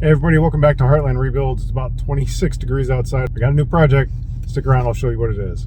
Hey everybody, welcome back to Heartland Rebuilds. It's about 26 degrees outside. I got a new project. Stick around, I'll show you what it is.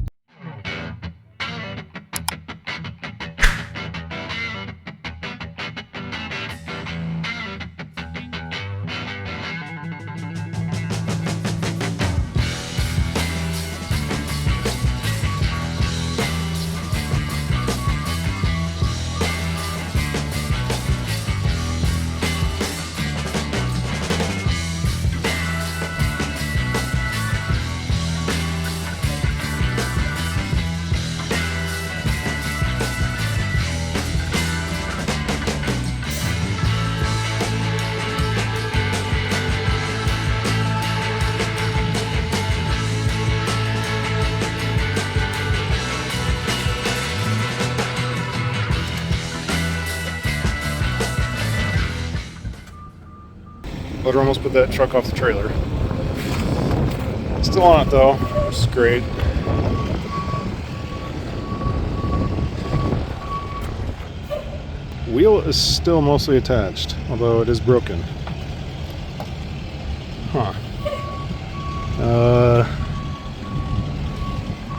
Loader almost put that truck off the trailer. Still on it though, which is great. Wheel is still mostly attached, although it is broken. Huh.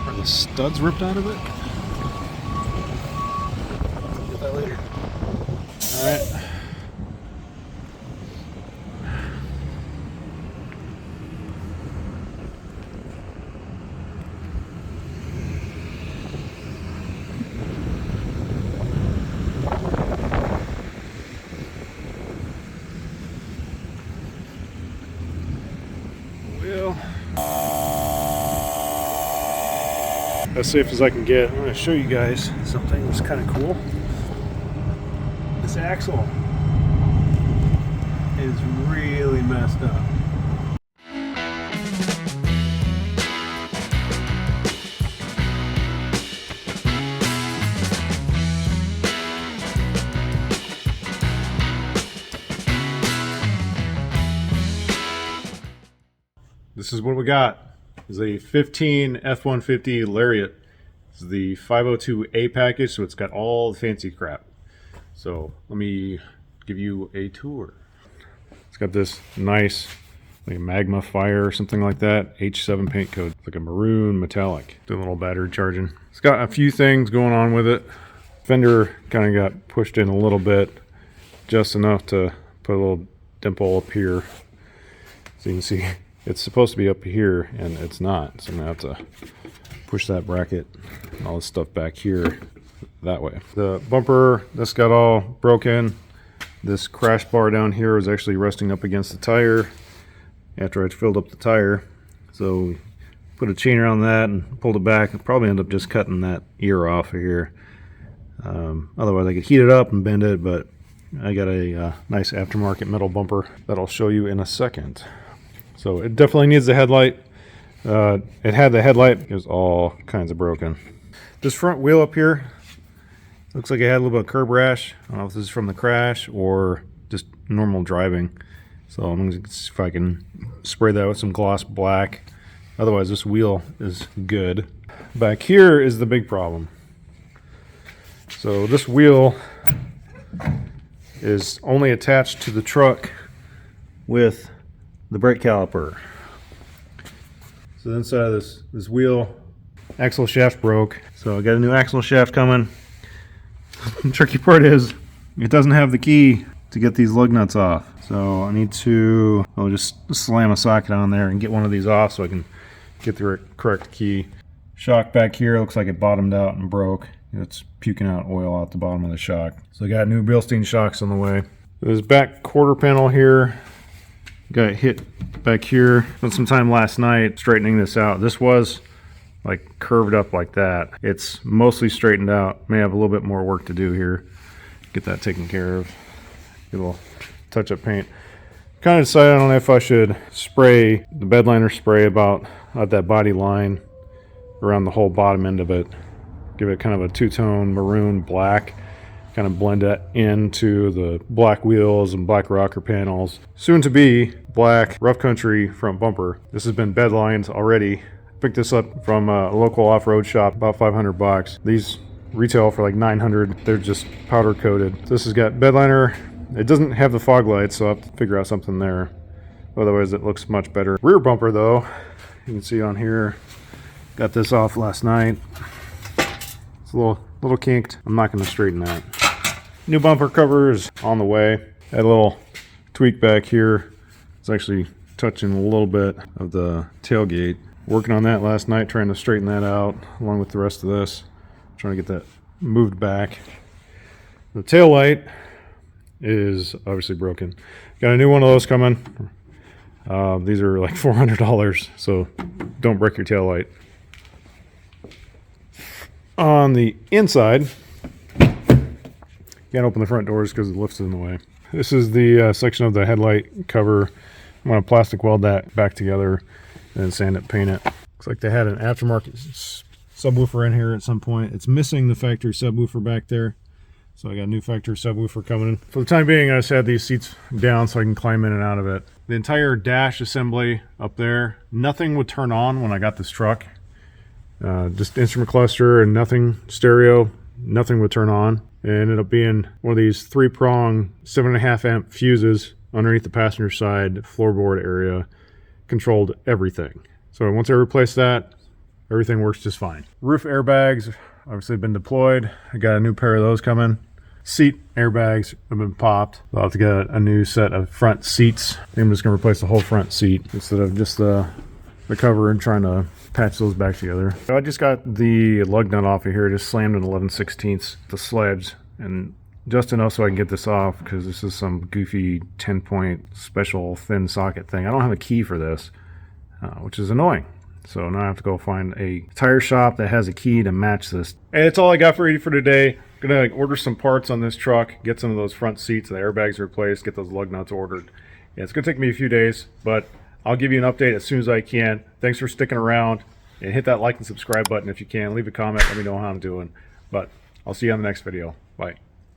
Are the studs ripped out of it? Get that later. Alright. As safe as I can get. I'm going to show you guys something that's kind of cool. This axle is really messed up. This is what we got. Is a 15 F150 Lariat. This is the 502A package, so it's got all the fancy crap. So let me give you a tour. It's got this nice like magma fire or something like that, H7 paint code, like a maroon metallic. Doing a little battery charging. It's got a few things going on with it. Fender kind of got pushed in a little bit, just enough to put a little dimple up here, so you can see. It's supposed to be up here, and it's not. So I'm going to have to push that bracket and all this stuff back here that way. The bumper, this got all broken. This crash bar down here was actually resting up against the tire after I'd filled up the tire. So put a chain around that and pulled it back. I'd probably end up just cutting that ear off of here. Otherwise I could heat it up and bend it, but I got a nice aftermarket metal bumper that I'll show you in a second. So it definitely needs the headlight. It had the headlight. It was all kinds of broken. This front wheel up here looks like it had a little bit of curb rash. I don't know if this is from the crash or just normal driving. So I'm going to see if I can spray that with some gloss black. Otherwise this wheel is good. Back here is the big problem. So this wheel is only attached to the truck with the brake caliper. So the inside of this wheel, axle shaft broke. So I got a new axle shaft coming. The tricky part is it doesn't have the key to get these lug nuts off. So I need to just slam a socket on there and get one of these off so I can get the correct key. Shock back here looks like it bottomed out and broke. It's puking out oil out the bottom of the shock. So I got new Bilstein shocks on the way. This back quarter panel here got hit back here. Spent some time last night straightening this out. This was like curved up like that. It's mostly straightened out. May have a little bit more work to do here. Get that taken care of. Get a little touch-up paint. Kind of decided on if I should spray the bed liner spray about at that body line around the whole bottom end of it. Give it kind of a two-tone maroon black. Kind of blend that into the black wheels and black rocker panels. Soon to be black rough country front bumper. This has been bed lined already. Picked this up from a local off-road shop, about 500 bucks. These retail for like 900. They're just powder coated. This has got bed liner. It doesn't have the fog lights, so I'll have to figure out something there. Otherwise it looks much better. Rear bumper though, you can see on here, got this off last night. It's a little kinked. I'm not going to straighten that. New bumper cover is on the way. Had a little tweak back here. It's actually touching a little bit of the tailgate. Working on that last night, trying to straighten that out along with the rest of this. Trying to get that moved back. The tail light is obviously broken. Got a new one of those coming. These are like $400, so don't break your tail light. On the inside, can't open the front doors because the lift's in the way. This is the section of the headlight cover. I'm going to plastic weld that back together and sand it, paint it. Looks like they had an aftermarket subwoofer in here at some point. It's missing the factory subwoofer back there. So I got a new factory subwoofer coming in. For the time being, I just had these seats down so I can climb in and out of it. The entire dash assembly up there, nothing would turn on when I got this truck. Just instrument cluster and nothing, stereo, nothing would turn on. It ended up being one of these 3-prong 7.5 amp fuses underneath the passenger side floorboard area. Controlled everything. So once I replaced that, everything works just fine. Roof airbags obviously been deployed. I got a new pair of those coming. Seat airbags have been popped. I'll have to get a new set of front seats. I think I'm just going to replace the whole front seat instead of just the cover and trying to patch those back together. So I just got the lug nut off of here, just slammed an 11/16 the sledge, and just enough so I can get this off because this is some goofy 10-point special thin socket thing. I don't have a key for this, which is annoying. So now I have to go find a tire shop that has a key to match this. And that's all I got for you for today. I'm gonna order some parts on this truck, get some of those front seats and the airbags replaced, get those lug nuts ordered. Yeah, it's gonna take me a few days, but I'll give you an update as soon as I can. Thanks for sticking around, and hit that like and subscribe button if you can. Leave a comment, let me know how I'm doing. But I'll see you on the next video. Bye.